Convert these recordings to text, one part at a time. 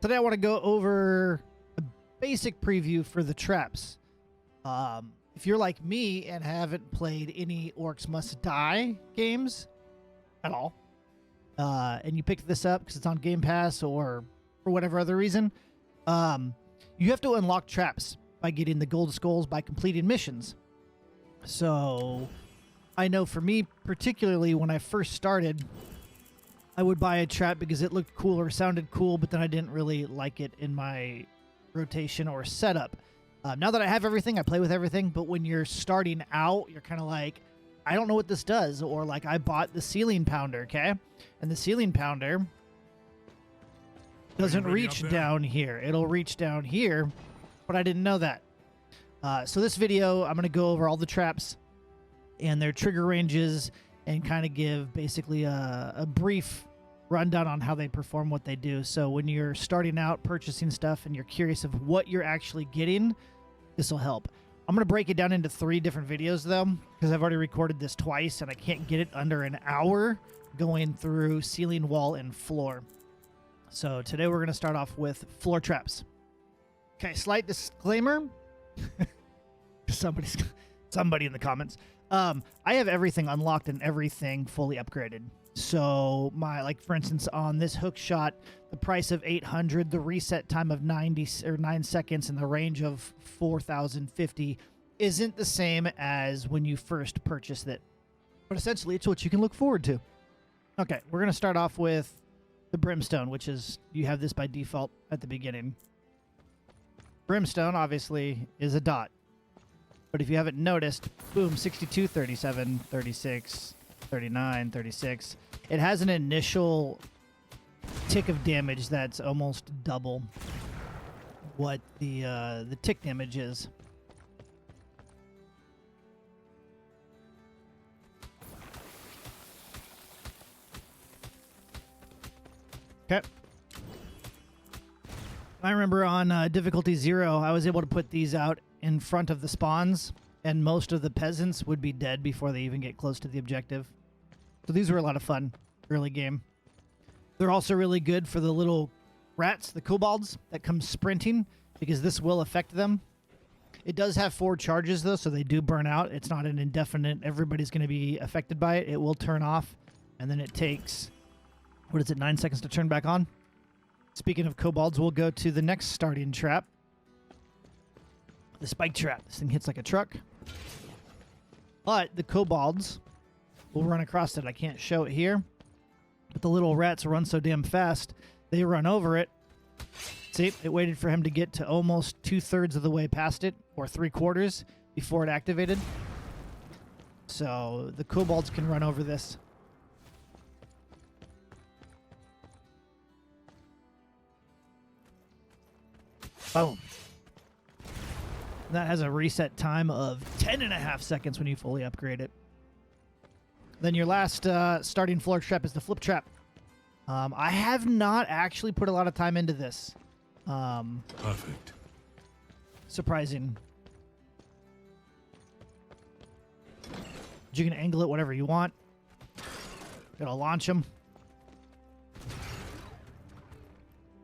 Today I want to go over a basic preview for the traps. If you're like me and haven't played any Orcs Must Die games at all, and you picked this up because it's on Game Pass or for whatever other reason, you have to unlock traps by getting the gold skulls by completing missions. So I know for me, particularly when I first started, I would buy a trap because it looked cool or sounded cool, but then I didn't really like it in my rotation or setup. Now that I have everything, I play with everything, but when you're starting out, you're kind of like, I don't know what this does, or like I bought the ceiling pounder, okay? And the ceiling pounder doesn't reach down here. It'll reach down here, but I didn't know that. So this video, I'm going to go over all the traps and their trigger ranges and kind of give basically a brief rundown on how they perform what they do. So when you're starting out purchasing stuff and you're curious of what you're actually getting, this will help. I'm going to break it down into 3 different videos though, because I've already recorded this twice and I can't get it under an hour going through ceiling, wall, and floor. So today we're going to start off with floor traps. Okay, slight disclaimer. Somebody in the comments. I have everything unlocked and everything fully upgraded. So like for instance, on this hook shot, the price of 800, the reset time of 9 seconds, and the range of 4,050 isn't the same as when you first purchased it. But essentially, it's what you can look forward to. Okay, we're going to start off with the Brimstone, which is, you have this by default at the beginning. Brimstone, obviously, is a dot. But if you haven't noticed, boom, 62, 37, 36, 39, 36. It has an initial tick of damage that's almost double what the tick damage is. Okay. I remember on difficulty 0, I was able to put these out in front of the spawns, and most of the peasants would be dead before they even get close to the objective. So these were a lot of fun early game. They're also really good for the little rats, the kobolds, that come sprinting, because this will affect them. It does have 4 charges, though, so they do burn out. It's not an indefinite, everybody's going to be affected by it. It will turn off, and then it takes, 9 seconds to turn back on? Speaking of kobolds, we'll go to the next starting trap. The spike trap. This thing hits like a truck. But the kobolds will run across it. I can't show it here. But the little rats run so damn fast, they run over it. See, it waited for him to get to almost 2/3 of the way past it, or 3/4, before it activated. So the kobolds can run over this. Boom. That has a reset time of 10.5 seconds when you fully upgrade it. Then your last starting floor trap is the flip trap. I have not actually put a lot of time into this. Perfect. Surprising. You can angle it whatever you want. Gonna launch them.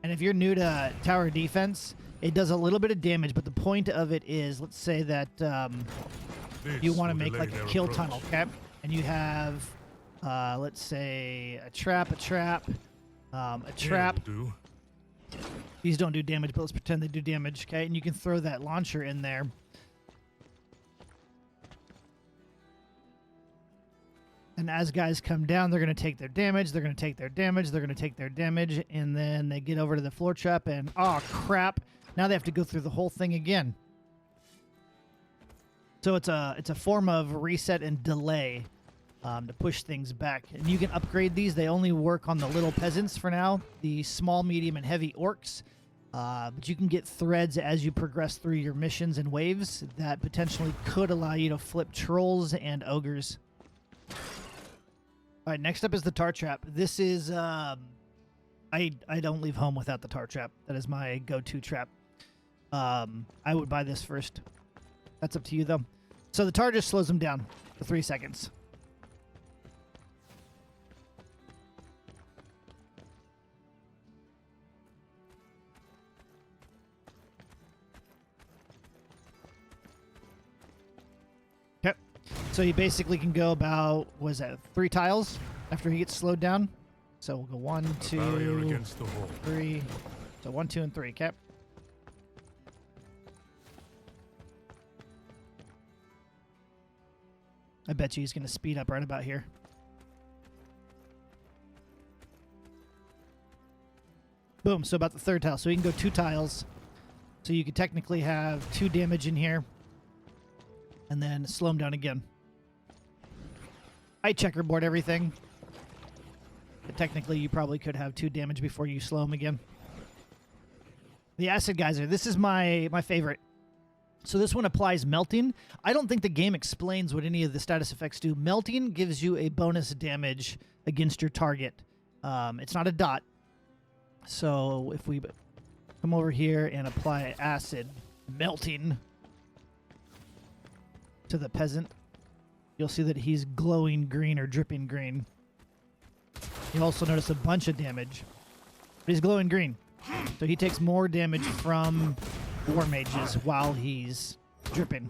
And if you're new to tower defense, it does a little bit of damage, but the point of it is, let's say that you want to make like a kill tunnel, okay? And you have, let's say, a trap. Do. These don't do damage, but let's pretend they do damage, okay? And you can throw that launcher in there. And as guys come down, they're going to take their damage, they're going to take their damage, they're going to take their damage, and then they get over to the floor trap, and oh crap, now they have to go through the whole thing again. So it's a form of reset and delay to push things back. And you can upgrade these. They only work on the little peasants for now, the small, medium, and heavy orcs. But you can get threads as you progress through your missions and waves that potentially could allow you to flip trolls and ogres. All right, next up is the tar trap. This is, I don't leave home without the tar trap. That is my go-to trap. I would buy this first. That's up to you, though. So the tar just slows them down for 3 seconds. So you basically can go about, what is that, 3 tiles after he gets slowed down. So we'll go 1, A barrier 2, against the wall. 3. So 1, 2, and 3. Okay. I bet you he's going to speed up right about here. Boom. So about the 3rd tile. So you can go 2 tiles. So you could technically have 2 damage in here. And then slow him down again. I checkerboard everything. But technically, you probably could have 2 damage before you slow him again. The Acid Geyser. This is my favorite. So this one applies melting. I don't think the game explains what any of the status effects do. Melting gives you a bonus damage against your target. It's not a dot. So if we come over here and apply acid melting to the peasant, you'll see that he's glowing green or dripping green. You'll also notice a bunch of damage. But he's glowing green. So he takes more damage from war mages while he's dripping.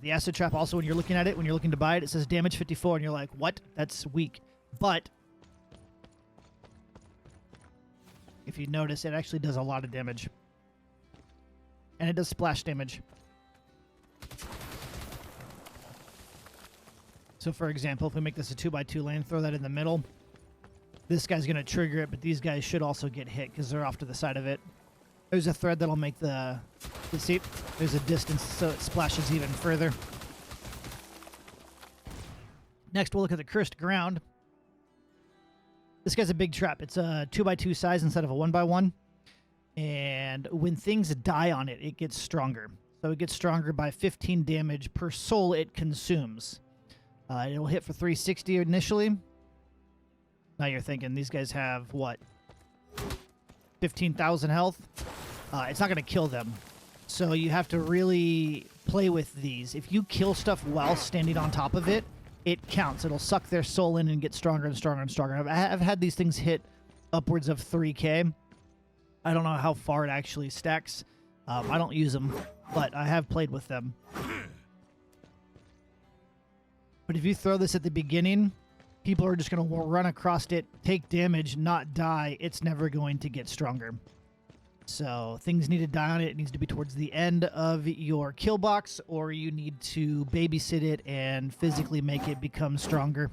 The acid trap also, when you're looking at it, when you're looking to buy it, it says damage 54, and you're like, what? That's weak. But if you notice, it actually does a lot of damage. And it does splash damage. So for example, if we make this a 2x2 lane, throw that in the middle, this guy's going to trigger it, but these guys should also get hit because they're off to the side of it. There's a thread that'll make the see, there's a distance so it splashes even further. Next, we'll look at the Cursed Ground. This guy's a big trap. It's a 2x2 size instead of a 1x1. And when things die on it, it gets stronger. So it gets stronger by 15 damage per soul it consumes. It'll hit for 360 initially. Now you're thinking, these guys have, what, 15,000 health? It's not going to kill them. So you have to really play with these. If you kill stuff while standing on top of it, it counts. It'll suck their soul in and get stronger and stronger and stronger. I've had these things hit upwards of 3k. I don't know how far it actually stacks. I don't use them, but I have played with them. But if you throw this at the beginning, people are just going to run across it, take damage, not die. It's never going to get stronger. So things need to die on it. It needs to be towards the end of your kill box, or you need to babysit it and physically make it become stronger.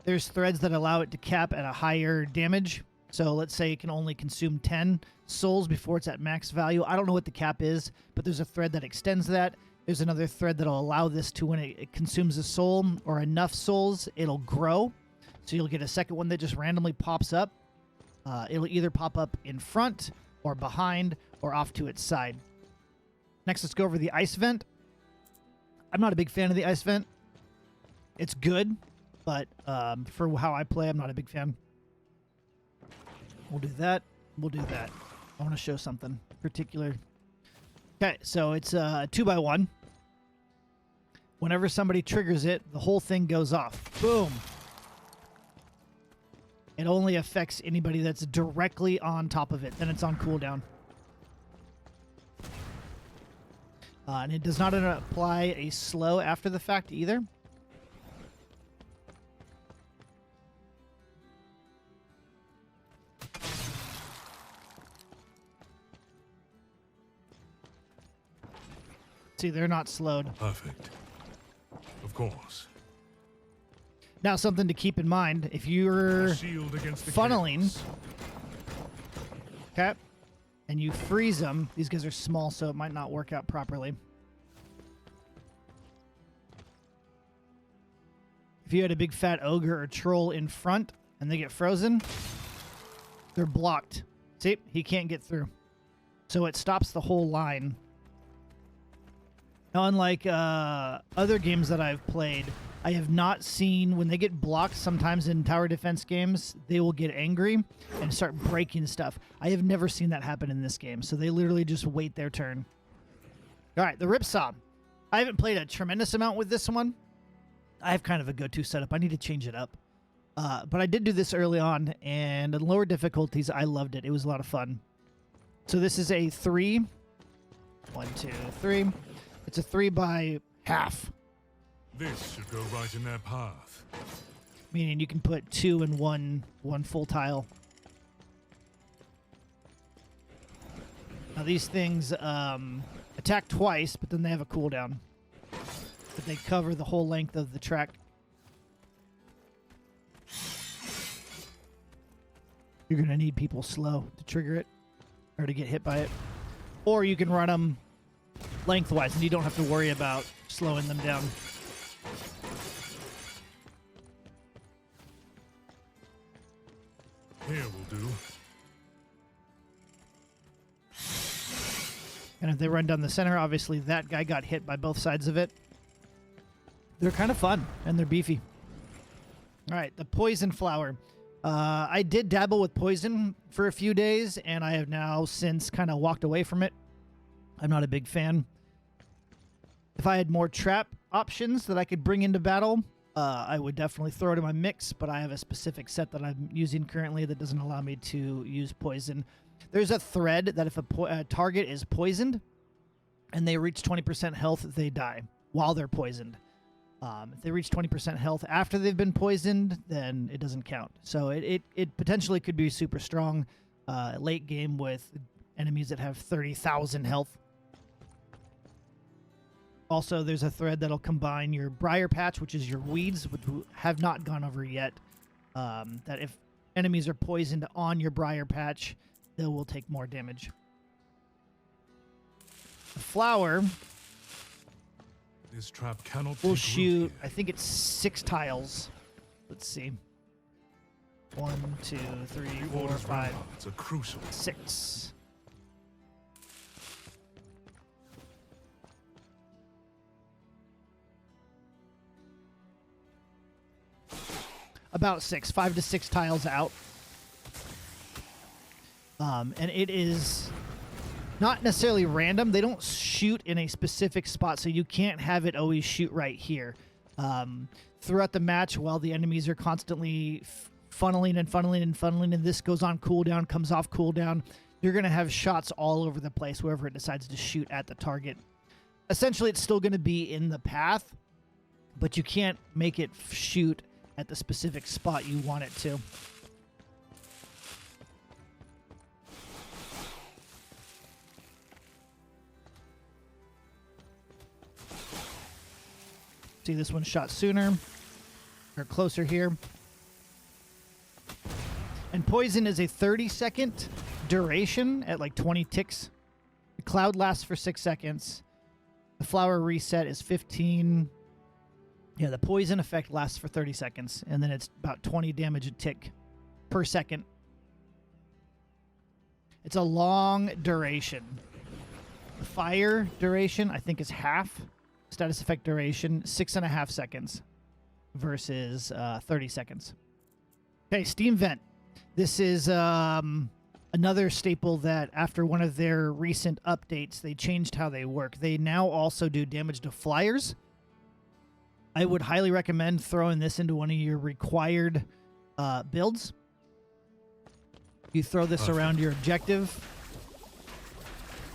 There's threads that allow it to cap at a higher damage. So let's say it can only consume 10 souls before it's at max value. I don't know what the cap is, but there's a thread that extends that. There's another thread that'll allow this to, when it consumes a soul or enough souls, it'll grow. So you'll get a second one that just randomly pops up. It'll either pop up in front or behind or off to its side. Next, let's go over the ice vent. I'm not a big fan of the ice vent. It's good, but for how I play, I'm not a big fan. We'll do that. We'll do that. I want to show something particular. Okay, so it's 2x1. Whenever somebody triggers it, the whole thing goes off. Boom. It only affects anybody that's directly on top of it. Then it's on cooldown. And it does not apply a slow after the fact either. See, they're not slowed. Perfect. Of course. Now, something to keep in mind, if you're Shield against the funneling, chaos. okay, and you freeze them, these guys are small, so it might not work out properly. If you had a big fat ogre or troll in front and they get frozen, they're blocked. See, he can't get through. So it stops the whole line. Now, unlike other games that I've played, I have not seen, when they get blocked, sometimes in tower defense games, they will get angry and start breaking stuff. I have never seen that happen in this game, so they literally just wait their turn. All right, the Ripsaw. I haven't played a tremendous amount with this one. I have kind of a go-to setup. I need to change it up. But I did do this early on, and in lower difficulties, I loved it. It was a lot of fun. So this is a 3. 1, 2, 3. It's a 3 by half, This should go right in their path. meaning you can put 2 in one full tile. Now these things attack twice, but then they have a cooldown. But they cover the whole length of the track. You're going to need people slow to trigger it or to get hit by it. Or you can run them lengthwise and you don't have to worry about slowing them down. Here will do. And if they run down the center, obviously that guy got hit by both sides of it. They're kind of fun and they're beefy. All right, the poison flower. I did dabble with poison for a few days, and I have now since kind of walked away from it. I'm not a big fan. If I had more trap options that I could bring into battle, I would definitely throw it in my mix, but I have a specific set that I'm using currently that doesn't allow me to use poison. There's a thread that if a target is poisoned and they reach 20% health, they die while they're poisoned. If they reach 20% health after they've been poisoned, then it doesn't count. So it potentially could be super strong late game with enemies that have 30,000 health. Also, there's a thread that'll combine your Briar Patch, which is your weeds, which we have not gone over yet. That if enemies are poisoned on your Briar Patch, they will take more damage. The flower This trap cannot will take root shoot, here. I think it's 6 tiles. Let's see. 1, 2, 3, The 4, Order's 5, ramparts are crucial. 6. About 6, 5 to 6 tiles out. And it is not necessarily random. They don't shoot in a specific spot, so you can't have it always shoot right here. Throughout the match, while the enemies are constantly funneling and funneling and funneling, and this goes on cooldown, comes off cooldown, you're going to have shots all over the place wherever it decides to shoot at the target. Essentially, it's still going to be in the path, but you can't make it shoot at the specific spot you want it to. See, this one shot sooner or closer here. And poison is a 30-second duration at like 20 ticks. The cloud lasts for 6 seconds. The flower reset is 15. Yeah, the poison effect lasts for 30 seconds, and then it's about 20 damage a tick per second. It's a long duration. The fire duration, I think, is half. Status effect duration, 6.5 seconds versus 30 seconds. Okay, Steam Vent. This is another staple that after one of their recent updates, they changed how they work. They now also do damage to flyers. I would highly recommend throwing this into one of your required builds. You throw this around your objective.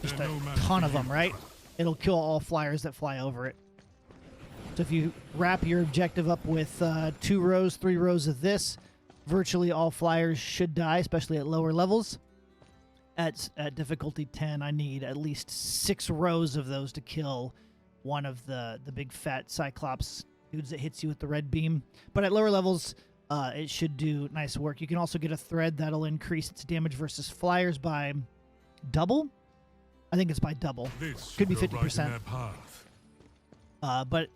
Just a ton of them, right? It'll kill all flyers that fly over it. So if you wrap your objective up with 2 rows, 3 rows of this, virtually all flyers should die, especially at lower levels. At difficulty 10, I need at least 6 rows of those to kill one of the big fat Cyclops dudes that hits you with the red beam. But at lower levels, it should do nice work. You can also get a thread that'll increase its damage versus flyers by double. I think it's by double. Could be 50%. But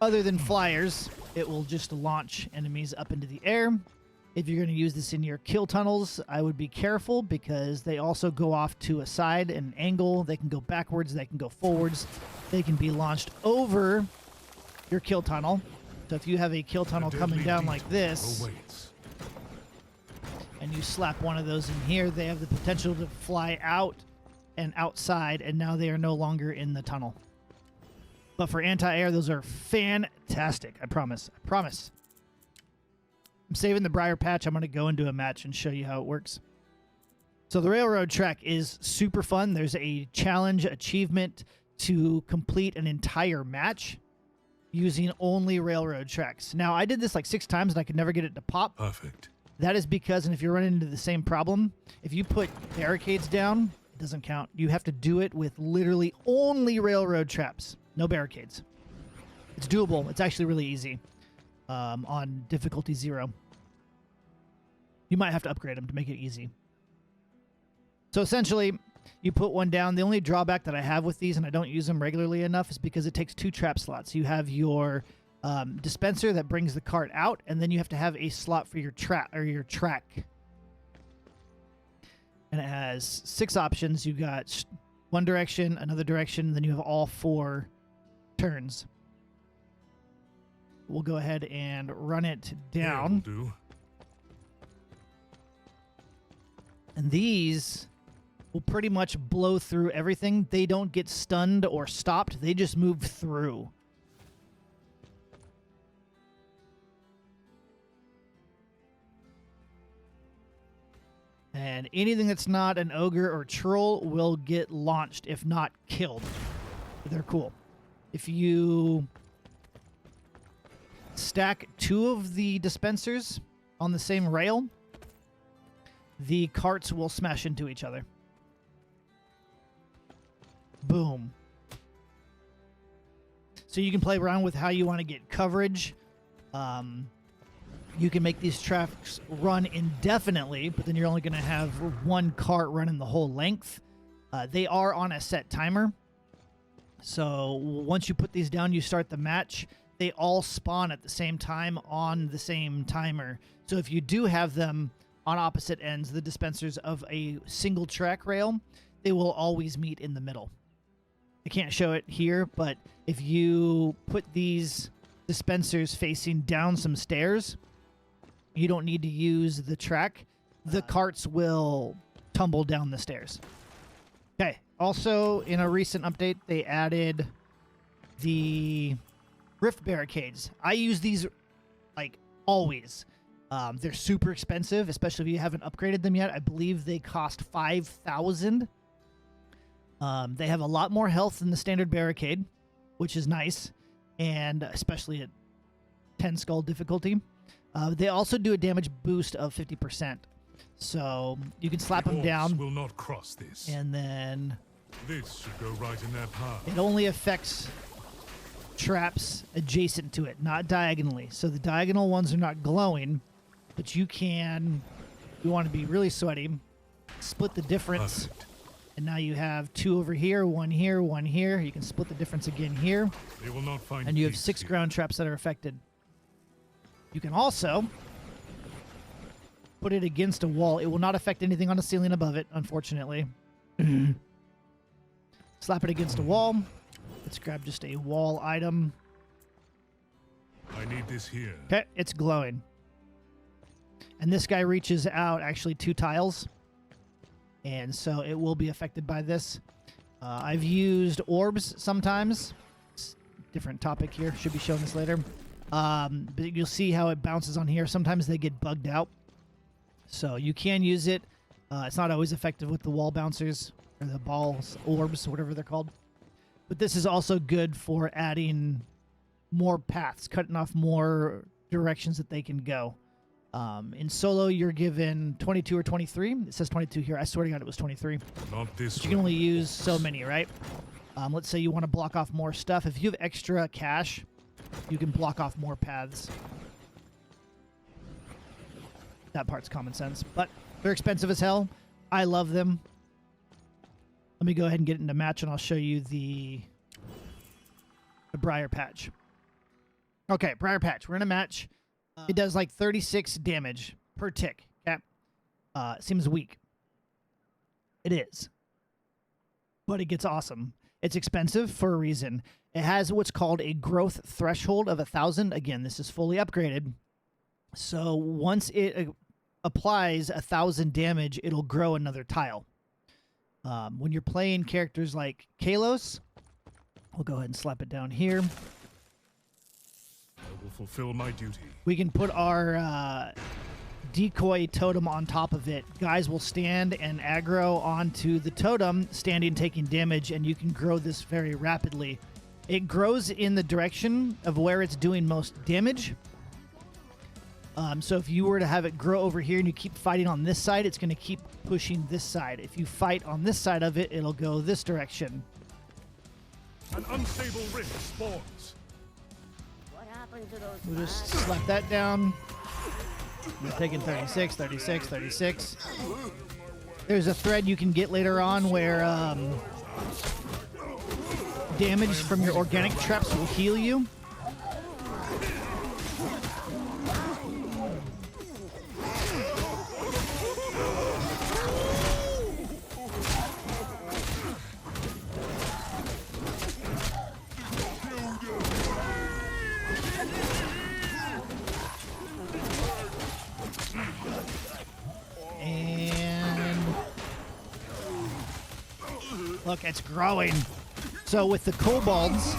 other than flyers, it will just launch enemies up into the air. If you're going to use this in your kill tunnels, I would be careful because they also go off to a side, an angle. They can go backwards. They can go forwards. They can be launched over your kill tunnel. So if you have a kill tunnel coming down like this, and you slap one of those in here, they have the potential to fly out and outside, and now they are no longer in the tunnel. But for anti-air, those are fantastic. I promise. I promise. I'm saving the Briar Patch. I'm going to go into a match and show you how it works. So the railroad track is super fun. There's a challenge achievement to complete an entire match using only railroad tracks. Now, I did this like 6 times and I could never get it to pop. Perfect. That is because, and if you're running into the same problem, if you put barricades down, it doesn't count. You have to do it with literally only railroad traps, no barricades. It's doable. It's actually really easy on difficulty 0. You might have to upgrade them to make it easy. So essentially, you put one down. The only drawback that I have with these, and I don't use them regularly enough, is because it takes 2 trap slots. You have your dispenser that brings the cart out, and then you have to have a slot for your trap or your track. And it has 6 options. You got one direction, another direction, then you have all 4 turns. We'll go ahead and run it down. Yeah, will do. And these will pretty much blow through everything. They don't get stunned or stopped. They just move through. And anything that's not an ogre or troll will get launched, if not killed. They're cool. If you stack 2 of the dispensers on the same rail, the carts will smash into each other. Boom. So you can play around with how you want to get coverage. You can make these tracks run indefinitely, but then you're only going to have one cart running the whole length. They are on a set timer. So once you put these down, you start the match. They all spawn at the same time on the same timer. So if you do have them on opposite ends, the dispensers of a single track rail, they will always meet in the middle. I can't show it here, but if you put these dispensers facing down some stairs, you don't need to use the track. The carts will tumble down the stairs. Okay. Also, in a recent update, they added the rift barricades. I use these like always. They're super expensive, especially if you haven't upgraded them yet. I believe they cost 5,000. They have a lot more health than the standard barricade, which is nice, and especially at 10 skull difficulty. They also do a damage boost of 50%. So you can slap them down. Will not cross this. And then This should go right in their path. it only affects traps adjacent to it, not diagonally. So the diagonal ones are not glowing, but you can, if you want to be really sweaty, split the difference. Perfect. And now you have 2 over here, 1 here, 1 here. You can split the difference again here. They will not find And you have peace 6 here. ground traps that are affected. You can also put it against a wall. It will not affect anything on the ceiling above it, unfortunately. Slap it against a wall. Let's grab just a wall item. I need this here. Okay, it's glowing. And this guy reaches out actually 2 tiles. And so it will be affected by this. I've used orbs sometimes. It's a different topic here. Should be showing this later. But you'll see how it bounces on here. Sometimes they get bugged out. So you can use it. It's not always effective with the wall bouncers or the balls, orbs, whatever they're called. But this is also good for adding more paths, cutting off more directions that they can go. In solo, you're given 22 or 23. It says 22 here. I swear to God it was 23. Not this But you way. can only use so many, right? Let's say you want to block off more stuff. If you have extra cash, you can block off more paths. That part's common sense. But they're expensive as hell. I love them. Let me go ahead and get into match, and I'll show you the Briar Patch. Okay, Briar Patch. We're in a match. It does like 36 damage per tick. Okay? Seems weak. It is. But it gets awesome. It's expensive for a reason. It has what's called a growth threshold of 1,000. Again, this is fully upgraded. So once it applies 1,000 damage, it'll grow another tile. When you're playing characters like Kalos, we'll go ahead and slap it down here. I will fulfill my duty. We can put our decoy totem on top of it. Guys will stand and aggro onto the totem, standing, taking damage, and you can grow this very rapidly. It grows in the direction of where it's doing most damage. So if you were to have it grow over here and you keep fighting on this side, it's going to keep pushing this side. If you fight on this side of it, it'll go this direction. An unstable rift spawns. What happened to those We'll just slap that down. We're taking 36, 36, 36. There's a thread you can get later on where damage from your organic traps will heal you. Look, it's growing. So with the kobolds,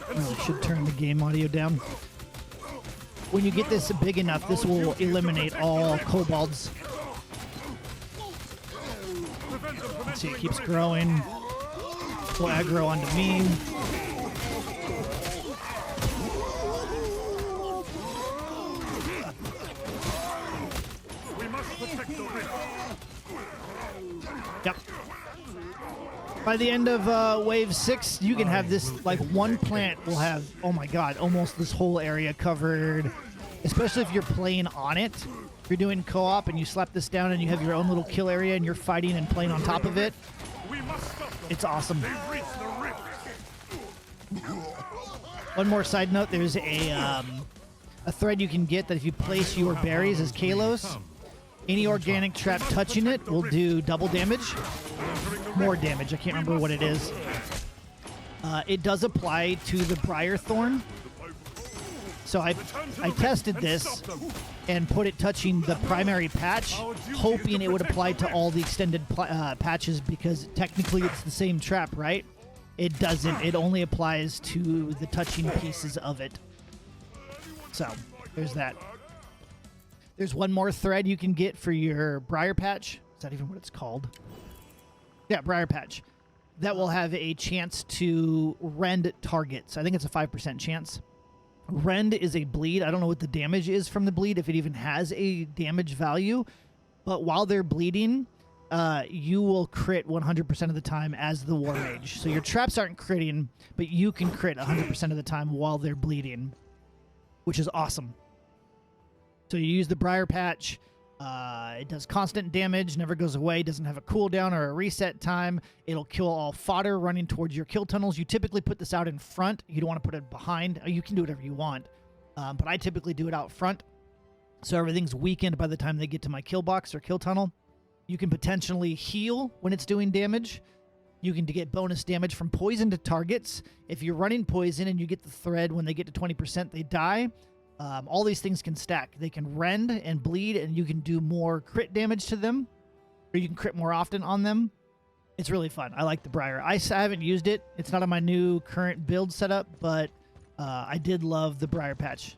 I should turn the game audio down. When you get this big enough, this will eliminate all kobolds. See, it keeps growing. Will aggro onto me. We must protect the rift. Yep. By the end of wave 6, you can have this, like, one plant will have, oh my god, almost this whole area covered. Especially if you're playing on it. If you're doing co-op and you slap this down and you have your own little kill area and you're fighting and playing on top of it, it's awesome. One more side note, there's a thread you can get that if you place your berries as kalos, any organic trap touching it will do double damage. More damage. I can't remember what it is. It does apply to the Briar Thorn. So I tested this and put it touching the primary patch, hoping it would apply to all the extended patches because technically it's the same trap, right? It doesn't. It only applies to the touching pieces of it. So there's that. There's one more thread you can get for your Briar Patch. Is that even what it's called? Yeah, Briar Patch. That will have a chance to rend targets. I think it's a 5% chance. Rend is a bleed. I don't know what the damage is from the bleed, if it even has a damage value. But while they're bleeding, you will crit 100% of the time as the War Mage. So your traps aren't critting, but you can crit 100% of the time while they're bleeding, which is awesome. So you use the Briar Patch. It does constant damage, never goes away, doesn't have a cooldown or a reset time. It'll kill all fodder running towards your kill tunnels. You typically put this out in front. You don't want to put it behind. You can do whatever you want. But I typically do it out front. So everything's weakened by the time they get to my kill box or kill tunnel. You can potentially heal when it's doing damage. You can get bonus damage from poison to targets. If you're running poison and you get the thread, when they get to 20%, they die. All these things can stack. They can rend and bleed, and you can do more crit damage to them, or you can crit more often on them. It's really fun. I like the Briar. I haven't used it. It's not on my new current build setup, but I did love the Briar Patch.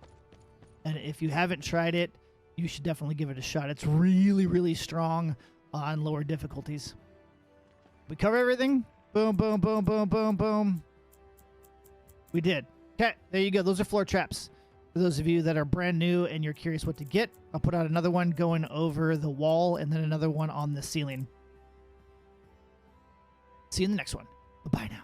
And if you haven't tried it, you should definitely give it a shot. It's really, really strong on lower difficulties. We cover everything? Boom, boom, boom, boom, boom, boom. We did. Okay, there you go. Those are floor traps. For those of you that are brand new and you're curious what to get, I'll put out another one going over the wall and then another one on the ceiling. See you in the next one. Bye-bye now.